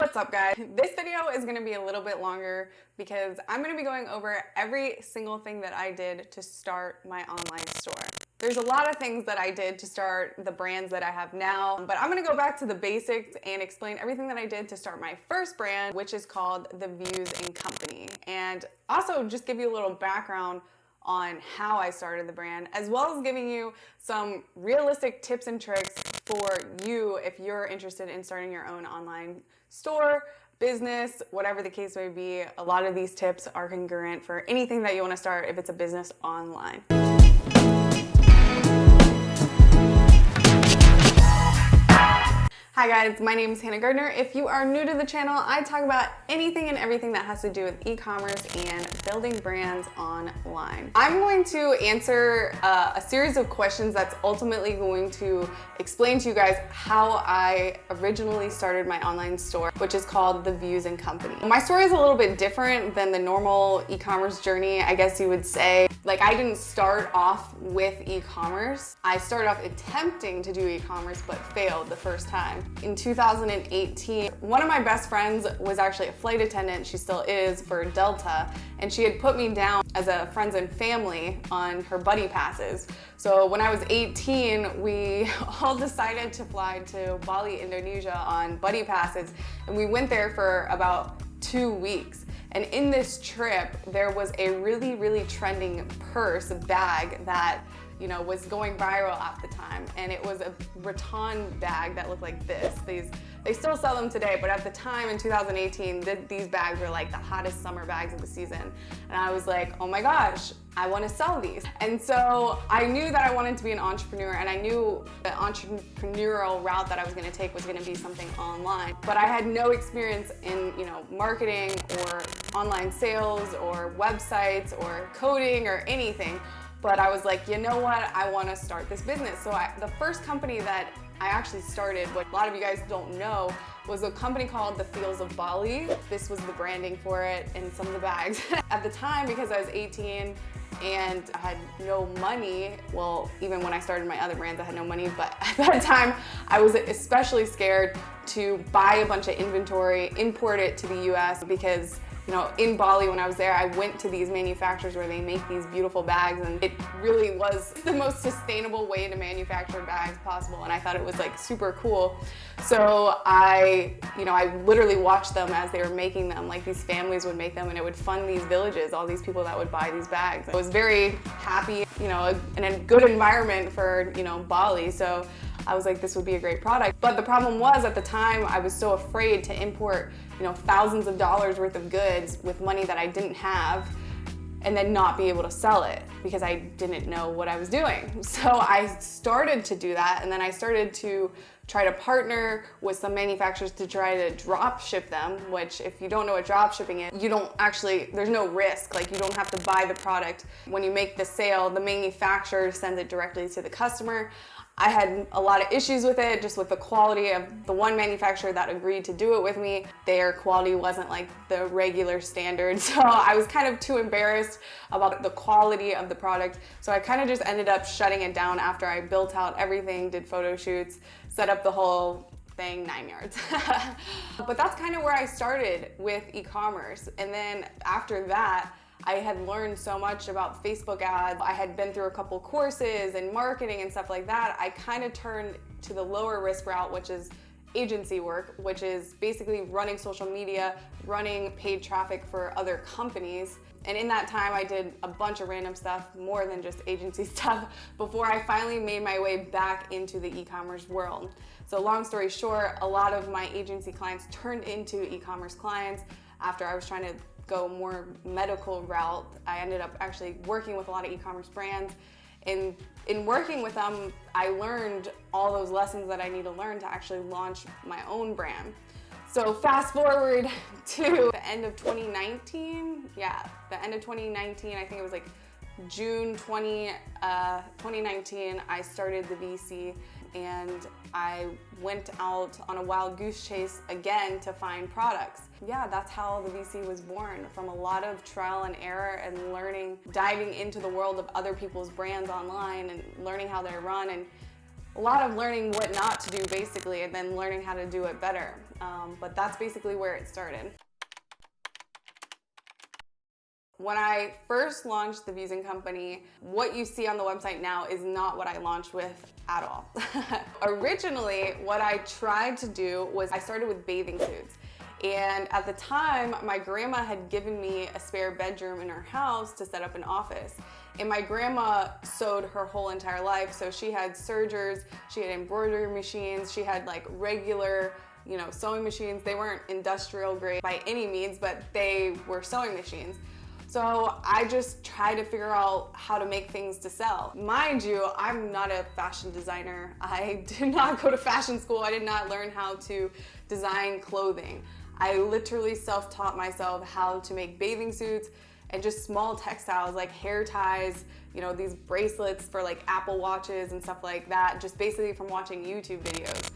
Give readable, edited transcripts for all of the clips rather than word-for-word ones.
What's up, guys? This video is gonna be a little bit longer because I'm gonna be going over every single thing that I did to start my online store. There's a lot of things that I did to start the brands that I have now, but I'm gonna go back to the basics and explain everything that I did to start my first brand, which is called The Views and Company. And also just give you a little background on how I started the brand, as well as giving you some realistic tips and tricks for you if you're interested in starting your own online store, business, whatever the case may be. A lot of these tips are congruent for anything that you want to start if it's a business online. Hi guys, my name is Hannah Gardner. If you are new to the channel, I talk about anything and everything that has to do with e-commerce and building brands online. I'm going to answer a series of questions that's ultimately going to explain to you guys how I originally started my online store, which is called The Views and Company. My story is a little bit different than the normal e-commerce journey, I guess you would say. Like, I didn't start off with e-commerce. I started off attempting to do e-commerce, but failed the first time. In 2018, one of my best friends was actually a flight attendant, she still is, for Delta, and she had put me down as a friends and family on her buddy passes. So when I was 18, we all decided to fly to Bali, Indonesia on buddy passes, and we went there for about 2 weeks. And in this trip, there was a really trending bag that, you know, was going viral at the time, and it was a rattan bag that looked like this. They still sell them today, but at the time in 2018, these bags were like the hottest summer bags of the season. And I was like, oh my gosh, I want to sell these. And so I knew that I wanted to be an entrepreneur, and I knew the entrepreneurial route that I was going to take was going to be something online. But I had no experience in, you know, marketing or online sales or websites or coding or anything. But I was like, you know what? I want to start this business. So the first company that I actually started, what a lot of you guys don't know, was a company called The Feels of Bali. This was the branding for it and some of the bags. At the time, because I was 18 and I had no money, well, even when I started my other brands, I had no money, but at that time, I was especially scared to buy a bunch of inventory, import it to the US, because you know, in Bali, when I was there, I went to these manufacturers where they make these beautiful bags, and it really was the most sustainable way to manufacture bags possible, and I thought it was like super cool. So I literally watched them as they were making them. Like, these families would make them, and it would fund these villages, all these people that would buy these bags. I was very happy, you know, in a good environment for, you know, Bali. So I was like, this would be a great product. But the problem was, at the time, I was so afraid to import, you know, thousands of dollars worth of goods with money that I didn't have, and then not be able to sell it because I didn't know what I was doing. So I started to do that, and then I started to try to partner with some manufacturers to try to drop ship them, which, if you don't know what drop shipping is, there's no risk. Like, you don't have to buy the product. When you make the sale, the manufacturer sends it directly to the customer. I had a lot of issues with it, just with the quality of the one manufacturer that agreed to do it with me. Their quality wasn't like the regular standard, so I was kind of too embarrassed about the quality of the product. So I kind of just ended up shutting it down after I built out everything, did photo shoots, set up the whole thing, 9 yards. But that's kind of where I started with e-commerce. And then after that, I had learned so much about Facebook ads. I had been through a couple courses and marketing and stuff like that. I kind of turned to the lower risk route, which is agency work, which is basically running social media, running paid traffic for other companies. And in that time, I did a bunch of random stuff, more than just agency stuff, before I finally made my way back into the e-commerce world. So long story short, a lot of my agency clients turned into e-commerce clients. After I was trying to go more medical route, I ended up actually working with a lot of e-commerce brands. In working with them, I learned all those lessons that I need to learn to actually launch my own brand. So fast forward to the end of 2019. Yeah, the end of 2019, I think it was like June 2019, I started the VC, and I went out on a wild goose chase again to find products. Yeah, that's how the VC was born, from a lot of trial and error and learning, diving into the world of other people's brands online and learning how they're run. And a lot of learning what not to do basically, and then learning how to do it better. But that's basically where it started. When I first launched the Vusing company, what you see on the website now is not what I launched with at all. Originally, what I tried to do was I started with bathing suits. And at the time, my grandma had given me a spare bedroom in her house to set up an office. And my grandma sewed her whole entire life. So she had sergers, she had embroidery machines, she had like regular, sewing machines. They weren't industrial grade by any means, but they were sewing machines. So I just tried to figure out how to make things to sell. Mind you, I'm not a fashion designer. I did not go to fashion school. I did not learn how to design clothing. I literally self-taught myself how to make bathing suits and just small textiles like hair ties, these bracelets for like Apple watches and stuff like that, just basically from watching YouTube videos.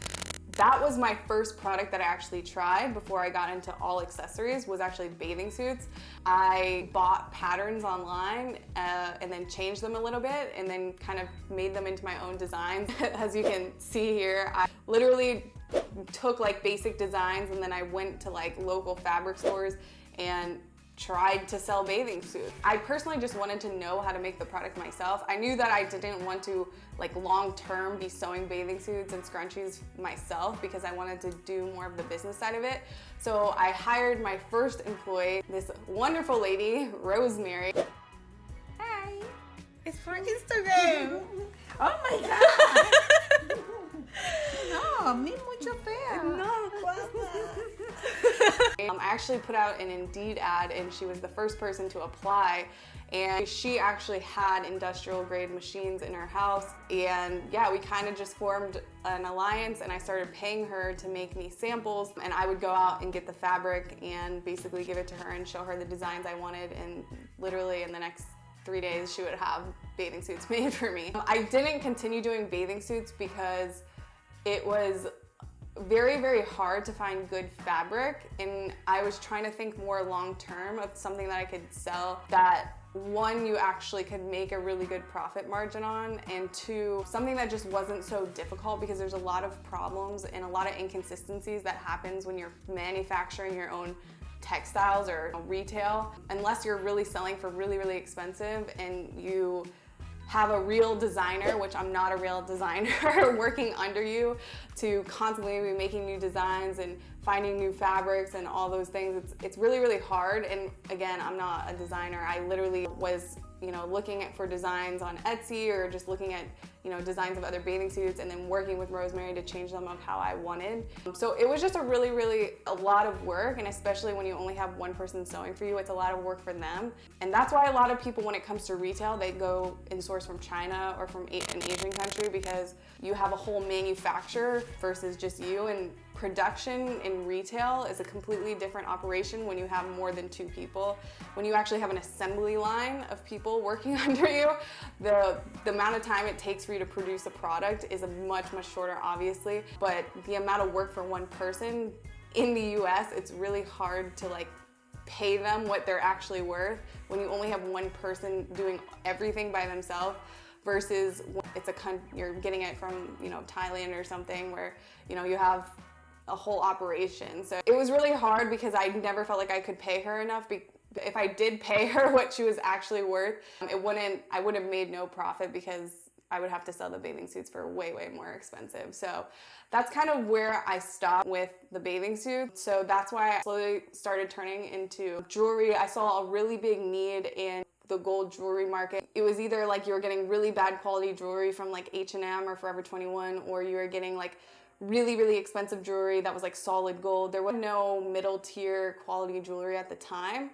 That was my first product that I actually tried before I got into all accessories, was actually bathing suits. I bought patterns online and then changed them a little bit and then kind of made them into my own designs. As you can see here, I literally took like basic designs and then I went to like local fabric stores and tried to sell bathing suits. I personally just wanted to know how to make the product myself. I knew that I didn't want to like long-term be sewing bathing suits and scrunchies myself because I wanted to do more of the business side of it. So I hired my first employee, this wonderful lady, Rosemary. Hi, it's for Instagram. Oh my God. No, mi mucho fea. No, I actually put out an Indeed ad and she was the first person to apply, and she actually had industrial grade machines in her house, and yeah, we kind of just formed an alliance and I started paying her to make me samples, and I would go out and get the fabric and basically give it to her and show her the designs I wanted, and literally in the next 3 days she would have bathing suits made for me. I didn't continue doing bathing suits because it was very, very hard to find good fabric, and I was trying to think more long term of something that I could sell that, one, you actually could make a really good profit margin on, and two, something that just wasn't so difficult, because there's a lot of problems and a lot of inconsistencies that happens when you're manufacturing your own textiles or retail. Unless you're really selling for really, really expensive and you have a real designer, which I'm not a real designer, working under you to constantly be making new designs and finding new fabrics and all those things. It's really, really hard. And again, I'm not a designer. I literally was, looking for designs on Etsy or just looking at, designs of other bathing suits and then working with Rosemary to change them of how I wanted. So it was just a really, really a lot of work, and especially when you only have one person sewing for you, it's a lot of work for them. And that's why a lot of people, when it comes to retail, they go and source from China or from an Asian country, because you have a whole manufacturer versus just you. And production in retail is a completely different operation when you have more than 2 people. When you actually have an assembly line of people working under you, the amount of time it takes for you to produce a product is a much, much shorter, obviously, but the amount of work for one person in the US, it's really hard to pay them what they're actually worth when you only have one person doing everything by themselves, versus you're getting it from Thailand or something where you have a whole operation. So it was really hard because I never felt like I could pay her enough. If I did pay her what she was actually worth, I would have made no profit, because I would have to sell the bathing suits for way, way more expensive. So that's kind of where I stopped with the bathing suit. So that's why I slowly started turning into jewelry. I saw a really big need in the gold jewelry market. It was either you were getting really bad quality jewelry from H&M or Forever 21, or you were getting really, really expensive jewelry that was solid gold. There was no middle tier quality jewelry at the time.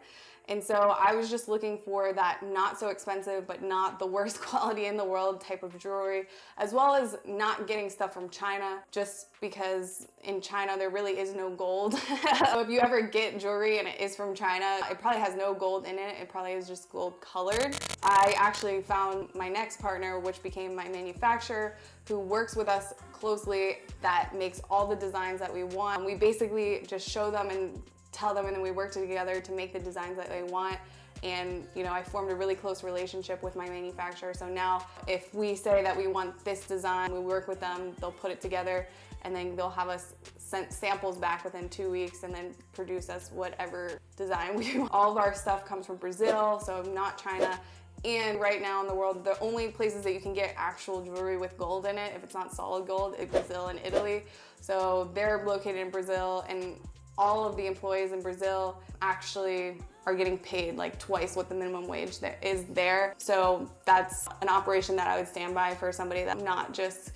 And so I was just looking for that not so expensive, but not the worst quality in the world type of jewelry, as well as not getting stuff from China, just because in China there really is no gold. So if you ever get jewelry and it is from China, it probably has no gold in it. It probably is just gold colored. I actually found my next partner, which became my manufacturer, who works with us closely, that makes all the designs that we want. We basically just show them and tell them, and then we work together to make the designs that they want. And I formed a really close relationship with my manufacturer. So now if we say that we want this design, we work with them, they'll put it together, and then they'll have us send samples back within 2 weeks and then produce us whatever design we want. All of our stuff comes from Brazil, so not China. And right now in the world, the only places that you can get actual jewelry with gold in it, if it's not solid gold, is Brazil and Italy. So they're located in Brazil, and all of the employees in Brazil actually are getting paid like twice what the minimum wage that is there. So that's an operation that I would stand by for somebody that's not just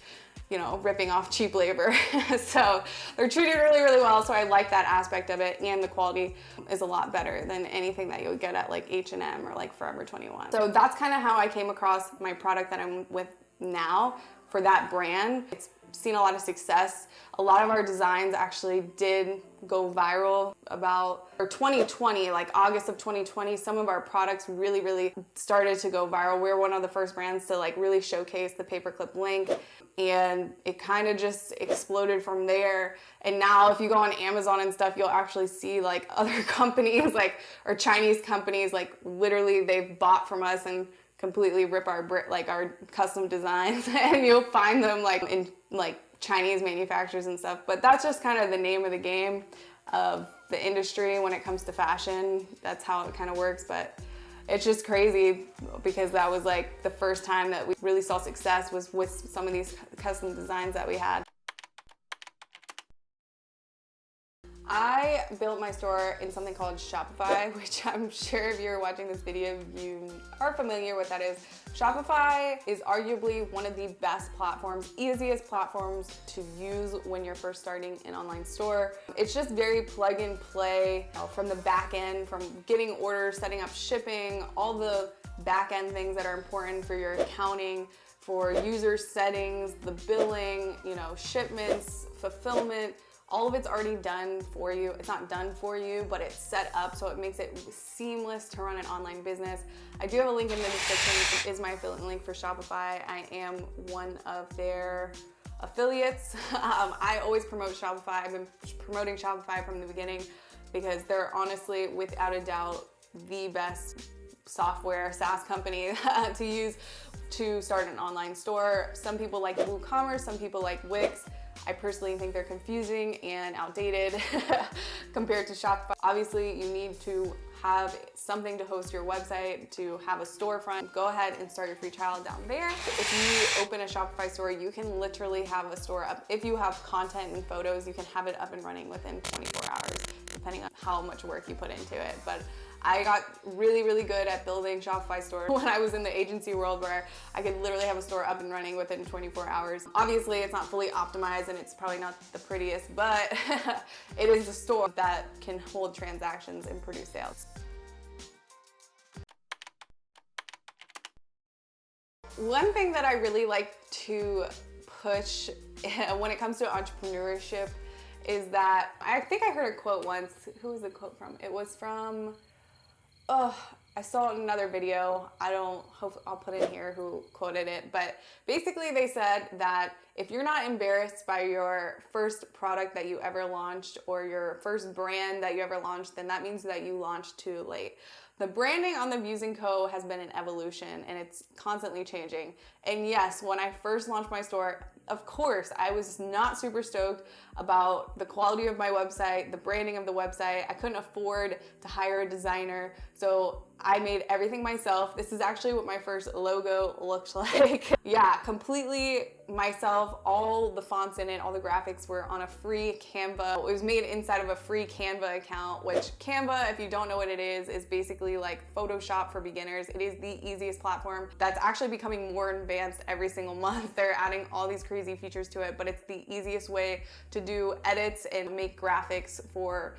ripping off cheap labor. So they're treated really, really well. So I like that aspect of it, and the quality is a lot better than anything that you would get at like H&M or like Forever 21. So that's kind of how I came across my product that I'm with now for that brand. It's seen a lot of success. A lot of our designs actually did go viral or 2020, like August of 2020, some of our products really, really started to go viral. We're one of the first brands to like really showcase the paperclip link, and it kind of just exploded from there. And now if you go on Amazon and stuff, you'll actually see like other companies or Chinese companies, like literally they've bought from us and completely rip our custom designs, and you'll find them like in like Chinese manufacturers and stuff. But that's just kind of the name of the game of the industry when it comes to fashion. That's how it kind of works. But it's just crazy because that was like the first time that we really saw success was with some of these custom designs that we had. I built my store in something called Shopify, which I'm sure if you're watching this video, you are familiar with what that is. Shopify is arguably one of the best platforms, easiest platforms to use when you're first starting an online store. It's just very plug and play from the back end, from getting orders, setting up shipping, all the back end things that are important for your accounting, for user settings, the billing, shipments, fulfillment. All of it's already done for you. It's not done for you, but it's set up so it makes it seamless to run an online business. I do have a link in the description. It is my affiliate link for Shopify. I am one of their affiliates. I always promote Shopify. I've been promoting Shopify from the beginning because they're honestly, without a doubt, the best software SaaS company to use to start an online store. Some people like WooCommerce, some people like Wix. I personally think they're confusing and outdated compared to Shopify. Obviously, you need to have something to host your website, to have a storefront. Go ahead and start your free trial down there. If you open a Shopify store, you can literally have a store up. If you have content and photos, you can have it up and running within 24 hours, depending on how much work you put into it. But I got really, really good at building Shopify stores when I was in the agency world, where I could literally have a store up and running within 24 hours. Obviously, it's not fully optimized and it's probably not the prettiest, but it is a store that can hold transactions and produce sales. One thing that I really like to push when it comes to entrepreneurship is that I think I heard a quote once. Who was the quote from? It was from, I saw another video. I'll put in here who quoted it, but basically they said that if you're not embarrassed by your first product that you ever launched or your first brand that you ever launched, then that means that you launched too late. The branding on the Views & Co. has been an evolution, and it's constantly changing. And yes, when I first launched my store, of course, I was not super stoked about the quality of my website, the branding of the website. I couldn't afford to hire a designer, so I made everything myself. This is actually what my first logo looked like. Yeah, completely myself. All the fonts in it, all the graphics were on a free Canva. It was made inside of a free Canva account, which Canva, if you don't know what it is basically like Photoshop for beginners. It is the easiest platform that's actually becoming more advanced every single month. They're adding all these crazy features to it, but it's the easiest way to do edits and make graphics for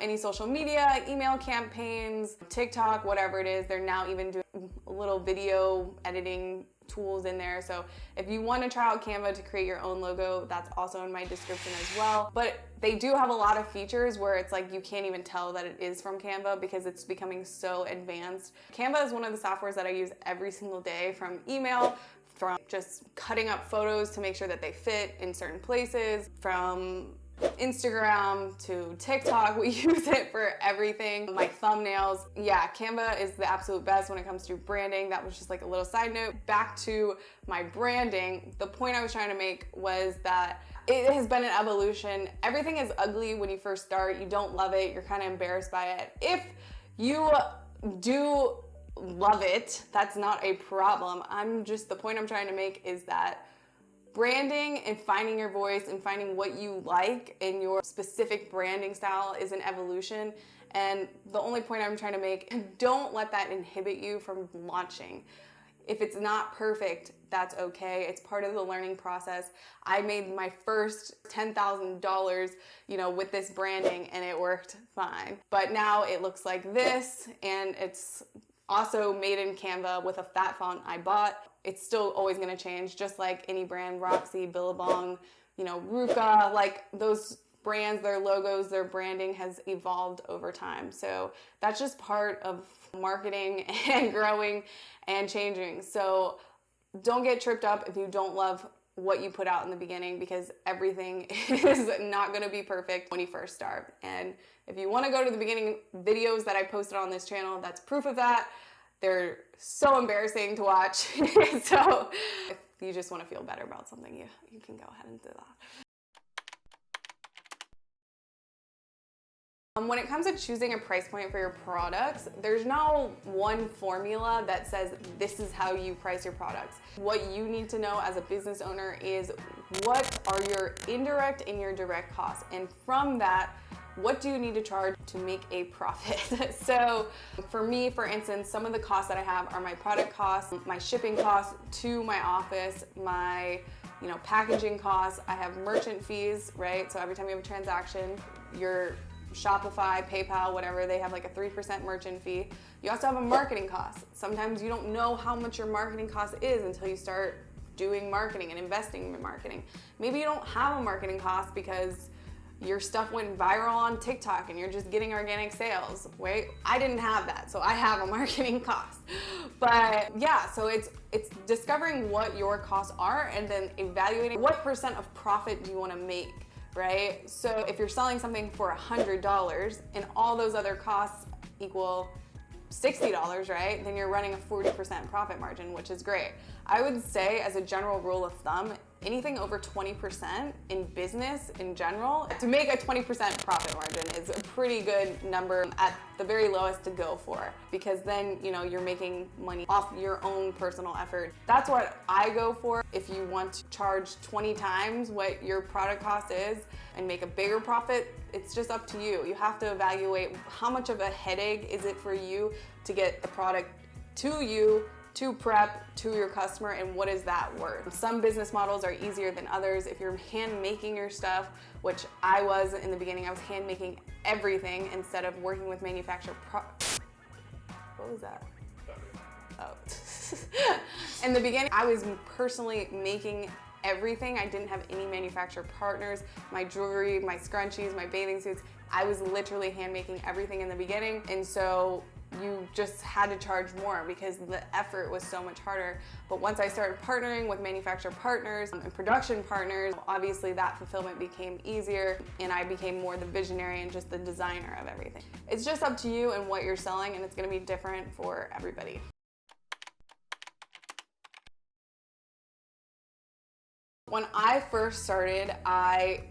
any social media, email campaigns, TikTok, whatever it is. They're now even doing little video editing tools in there. So if you want to try out Canva to create your own logo, that's also in my description as well. But they do have a lot of features where it's like you can't even tell that it is from Canva because it's becoming so advanced. Canva is one of the softwares that I use every single day, from email, from just cutting up photos to make sure that they fit in certain places, from Instagram to TikTok. We use it for everything. My thumbnails. Yeah, Canva is the absolute best when it comes to branding. That was just like a little side note. Back to my branding. The point I was trying to make was that it has been an evolution. Everything is ugly when you first start. You don't love it. You're kind of embarrassed by it. If you do love it, that's not a problem. The point I'm trying to make is that branding and finding your voice and finding what you like in your specific branding style is an evolution. And the only point I'm trying to make, don't let that inhibit you from launching. If it's not perfect, that's okay. It's part of the learning process. I made my first $10,000, with this branding, and it worked fine. But now it looks like this, and it's also made in Canva with a fat font I bought. It's still always gonna change, just like any brand, Roxy, Billabong, Ruka, like those brands, their logos, their branding has evolved over time. So that's just part of marketing and growing and changing. So don't get tripped up if you don't love what you put out in the beginning, because everything is not going to be perfect when you first start. And if you want to go to the beginning videos that I posted on this channel, that's proof of that. They're so embarrassing to watch. So if you just want to feel better about something, you can go ahead and do that. When it comes to choosing a price point for your products, there's no one formula that says this is how you price your products. What you need to know as a business owner is what are your indirect and your direct costs. And from that, what do you need to charge to make a profit? So for me, for instance, some of the costs that I have are my product costs, my shipping costs to my office, my packaging costs. I have merchant fees, right? So every time you have a transaction, your Shopify, PayPal, whatever, they have like a 3% merchant fee. You also have a marketing cost. Sometimes you don't know how much your marketing cost is until you start doing marketing and investing in marketing. Maybe you don't have a marketing cost because your stuff went viral on TikTok and you're just getting organic sales, right? I didn't have that, so I have a marketing cost. But yeah, so it's discovering what your costs are and then evaluating what percent of profit do you want to make, right? So if you're selling something for $100 and all those other costs equal $60, right? Then you're running a 40% profit margin, which is great. I would say as a general rule of thumb, anything over 20% in business in general, to make a 20% profit margin is a pretty good number at the very lowest to go for, because then you're making money off your own personal effort. That's what I go for. If you want to charge 20 times what your product cost is and make a bigger profit, it's just up to you. You have to evaluate how much of a headache is it for you to get the product to you, to prep, to your customer, and what is that worth? Some business models are easier than others. If you're hand making your stuff, which I was in the beginning, I was hand making everything instead of working with manufacturer. What was that? Oh. In the beginning, I was personally making everything. I didn't have any manufacturer partners. My jewelry, my scrunchies, my bathing suits, I was literally hand making everything in the beginning. And so you just had to charge more because the effort was so much harder. But once I started partnering with manufacturer partners and production partners, obviously that fulfillment became easier and I became more the visionary and just the designer of everything. It's just up to you and what you're selling, and it's gonna be different for everybody. When I first started, I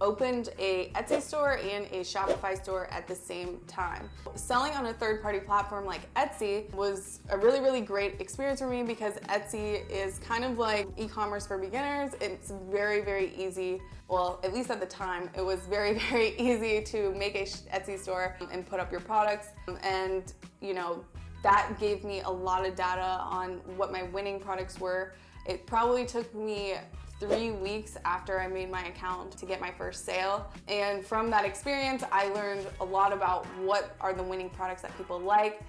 opened a Etsy store and a Shopify store at the same time. Selling on a third-party platform like Etsy was a really, really great experience for me because Etsy is kind of like e-commerce for beginners. It's very, very easy. Well, at least at the time, it was very, very easy to make a Etsy store and put up your products. And that gave me a lot of data on what my winning products were. It probably took me 3 weeks after I made my account to get my first sale. And from that experience, I learned a lot about what are the winning products that people like.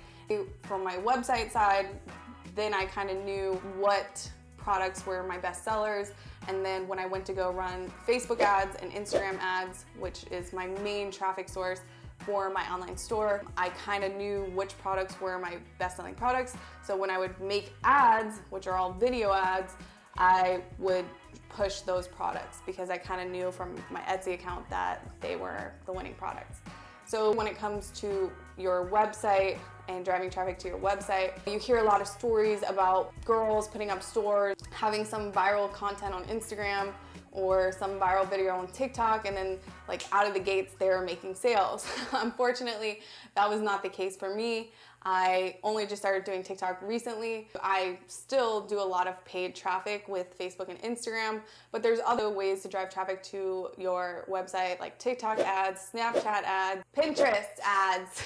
From my website side, then I kind of knew what products were my best sellers. And then when I went to go run Facebook ads and Instagram ads, which is my main traffic source for my online store, I kind of knew which products were my best-selling products. So when I would make ads, which are all video ads, I would push those products because I kind of knew from my Etsy account that they were the winning products. So when it comes to your website and driving traffic to your website, you hear a lot of stories about girls putting up stores, having some viral content on Instagram or some viral video on TikTok, and then like out of the gates they're making sales. Unfortunately, that was not the case for me. I only just started doing TikTok recently. I still do a lot of paid traffic with Facebook and Instagram, but there's other ways to drive traffic to your website like TikTok ads, Snapchat ads, Pinterest ads.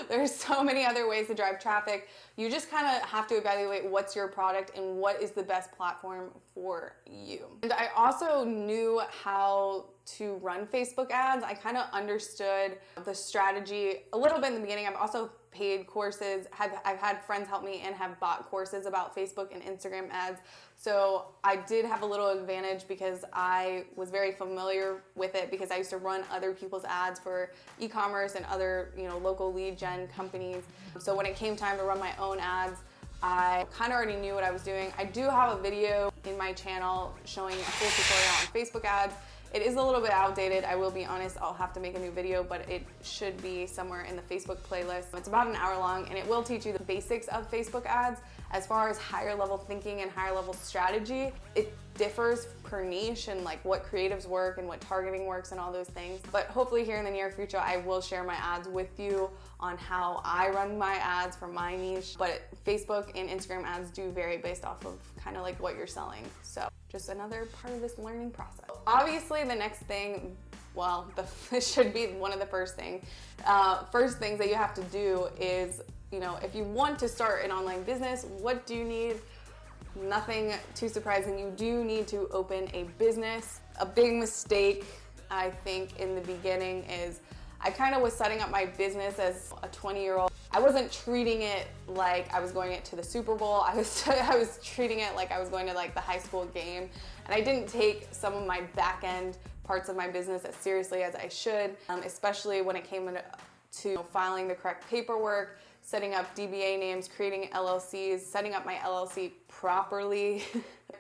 There's so many other ways to drive traffic. You just kind of have to evaluate what's your product and what is the best platform for you. And I also knew how to run Facebook ads. I kind of understood the strategy a little bit in the beginning. I've also paid courses. I've had friends help me and have bought courses about Facebook and Instagram ads. So I did have a little advantage because I was very familiar with it because I used to run other people's ads for e-commerce and other, local lead gen companies. So when it came time to run my own ads, I kind of already knew what I was doing. I do have a video in my channel showing a full tutorial on Facebook ads. It is a little bit outdated, I will be honest. I'll have to make a new video, but it should be somewhere in the Facebook playlist. It's about an hour long, and it will teach you the basics of Facebook ads. As far as higher level thinking and higher level strategy, it differs per niche and like what creatives work and what targeting works and all those things. But hopefully here in the near future, I will share my ads with you on how I run my ads for my niche. But Facebook and Instagram ads do vary based off of kind of like what you're selling. So just another part of this learning process. Obviously the next thing, well, this should be one of the first things that you have to do is, if you want to start an online business, what do you need? Nothing too surprising. You do need to open a business. A big mistake, I think, in the beginning is I kind of was setting up my business as a 20-year-old. I wasn't treating it like I was going to the Super Bowl. I was treating it like I was going to like the high school game. And I didn't take some of my back end parts of my business as seriously as I should, especially when it came to filing the correct paperwork, setting up DBA names, creating LLCs, setting up my LLC properly.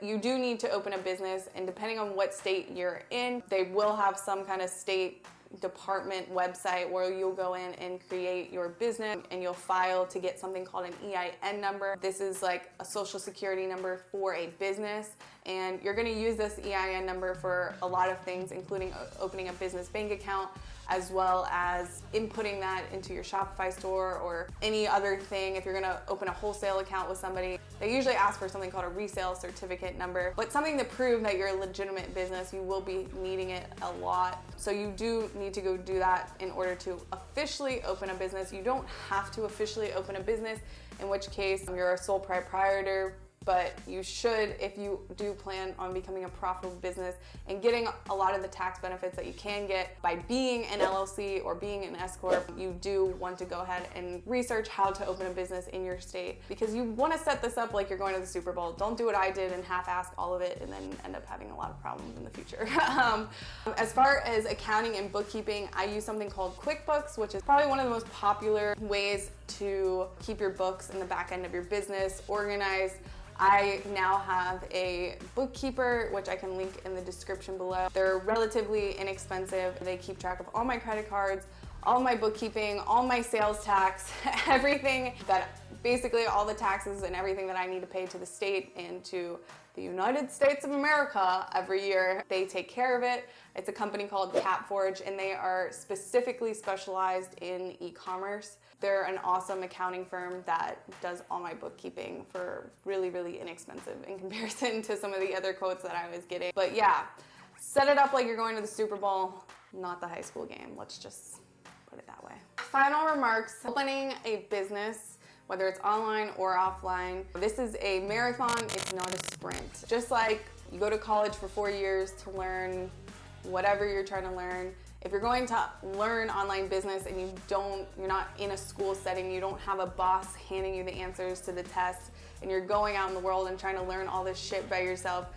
You do need to open a business, and depending on what state you're in, they will have some kind of state department website where you'll go in and create your business and you'll file to get something called an EIN number. This is like a social security number for a business, and you're going to use this EIN number for a lot of things, including opening a business bank account, as well as inputting that into your Shopify store or any other thing. If you're gonna open a wholesale account with somebody, they usually ask for something called a resale certificate number, but something to prove that you're a legitimate business. You will be needing it a lot. So you do need to go do that in order to officially open a business. You don't have to officially open a business, in which case you're a sole proprietor, but you should if you do plan on becoming a profitable business and getting a lot of the tax benefits that you can get by being an LLC or being an S Corp. You do want to go ahead and research how to open a business in your state, because you want to set this up like you're going to the Super Bowl. Don't do what I did and half-ask all of it and then end up having a lot of problems in the future. As far as accounting and bookkeeping, I use something called QuickBooks, which is probably one of the most popular ways to keep your books in the back end of your business organized. I now have a bookkeeper, which I can link in the description below. They're relatively inexpensive. They keep track of all my credit cards, all my bookkeeping, all my sales tax, everything basically all the taxes and everything that I need to pay to the state and to the United States of America every year. They take care of it. It's a company called CapForge, and they are specifically specialized in e-commerce. They're an awesome accounting firm that does all my bookkeeping for really, really inexpensive in comparison to some of the other quotes that I was getting. But yeah, set it up like you're going to the Super Bowl, not the high school game. Let's just put it that way. Final remarks. Opening a business, whether it's online or offline, this is a marathon, it's not a sprint. Just like you go to college for 4 years to learn whatever you're trying to learn. If you're going to learn online business and you're not in a school setting, you don't have a boss handing you the answers to the tests, and you're going out in the world and trying to learn all this shit by yourself,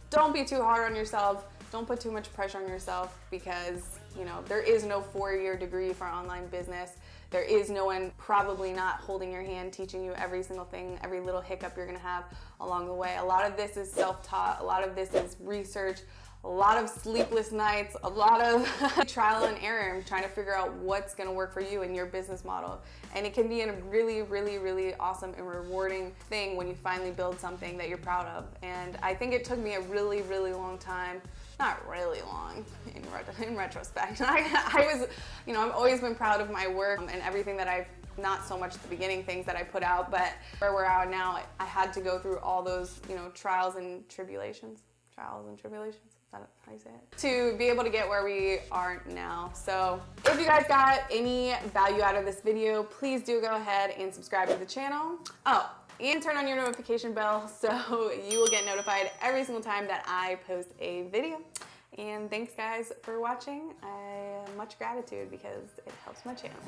don't be too hard on yourself. Don't put too much pressure on yourself, because You know, there is no 4-year degree for online business. There is no one probably not holding your hand, teaching you every single thing, every little hiccup you're gonna have along the way. A lot of this is self-taught, a lot of this is research, a lot of sleepless nights, a lot of trial and error, trying to figure out what's gonna work for you and your business model. And it can be a really, really, really awesome and rewarding thing when you finally build something that you're proud of. And I think it took me a really, really long time, not really long in retrospect. I was, you know, I've always been proud of my work and everything that I've, not so much at the beginning things that I put out, but where we're at now, I had to go through all those, you know, trials and tribulations. Is that how you say it? To be able to get where we are now. So if you guys got any value out of this video, please do go ahead and subscribe to the channel. Oh, and turn on your notification bell so you will get notified every single time that I post a video. And thanks guys for watching. Much gratitude because it helps my channel.